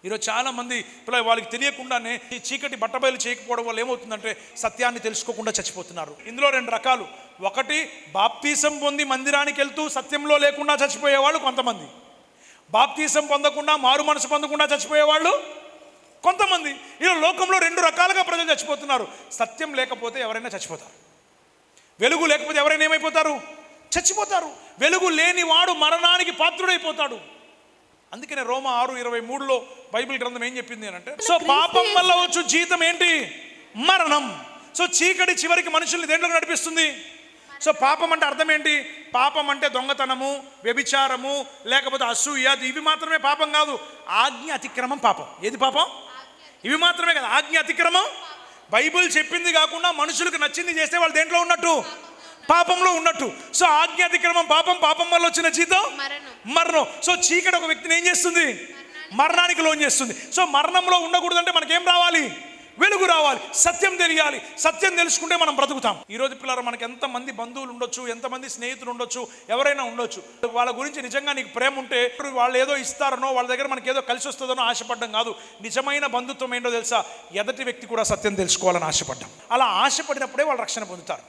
ఈరోజు చాలామంది పిల్లలు వాళ్ళకి తెలియకుండానే ఈ చీకటి బట్టబయలు చేయకపోవడం వల్ల ఏమవుతుందంటే సత్యాన్ని తెలుసుకోకుండా చచ్చిపోతున్నారు. ఇందులో రెండు రకాలు. ఒకటి, బాప్తీసం పొంది మందిరానికి వెళ్తూ సత్యంలో లేకుండా చచ్చిపోయేవాళ్ళు కొంతమంది, బాప్తీసం పొందకుండా మారు మనసు పొందకుండా చచ్చిపోయేవాళ్ళు కొంతమంది. ఇలా లోకంలో రెండు రకాలుగా ప్రజలు చచ్చిపోతున్నారు. సత్యం లేకపోతే ఎవరైనా చచ్చిపోతారు, వెలుగు లేకపోతే ఎవరైనా ఏమైపోతారు? చచ్చిపోతారు. వెలుగు లేని వాడు మరణానికి పాత్రుడైపోతాడు. అందుకనే రోమా 6:23లో బైబిల్ గ్రంథం ఏం చెప్పింది అని అంటే, సో పాపం వల్ల వచ్చు జీతం ఏంటి? మరణం. సో చీకటి చివరికి మనుషుల్ని దేంట్లోకి నడిపిస్తుంది? సో పాపం అంటే అర్థం ఏంటి? పాపం అంటే దొంగతనము, వ్యభిచారము, లేకపోతే అసూయ, ఇవి మాత్రమే పాపం కాదు. ఆజ్ఞ అతిక్రమం పాపం. ఏది పాపం? ఇవి మాత్రమే కదా ఆజ్ఞ అతిక్రమం. బైబిల్ చెప్పింది కాకుండా మనుషులకు నచ్చింది చేస్తే వాళ్ళు దేంట్లో ఉన్నట్టు? పాపంలో ఉన్నట్టు. సో ఆజ్ఞ అతిక్రమం పాపం, పాపం వల్ల వచ్చిన జీతం మరణం. సో చీకటి ఒక వ్యక్తిని ఏం చేస్తుంది? మరణానికి లోన్ చేస్తుంది. సో మరణంలో ఉండకూడదంటే మనకేం రావాలి? వెలుగు రావాలి, సత్యం తెలియాలి. సత్యం తెలుసుకుంటే మనం బ్రతుకుతాం. ఈరోజు పిల్లలు మనకి ఎంతమంది బంధువులు ఉండొచ్చు, ఎంతమంది స్నేహితులు ఉండొచ్చు, ఎవరైనా ఉండొచ్చు. వాళ్ళ గురించి నిజంగా నీకు ప్రేమ ఉంటే వాళ్ళు ఏదో ఇస్తారనో, వాళ్ళ దగ్గర మనకి ఏదో కలిసి వస్తుందనో ఆశపడ్డం కాదు. నిజమైన బంధుత్వం ఏంటో తెలుసా? ఎదటి వ్యక్తి కూడా సత్యం తెలుసుకోవాలని ఆశపడ్డాం. అలా ఆశపడినప్పుడే వాళ్ళు రక్షణ పొందుతారు.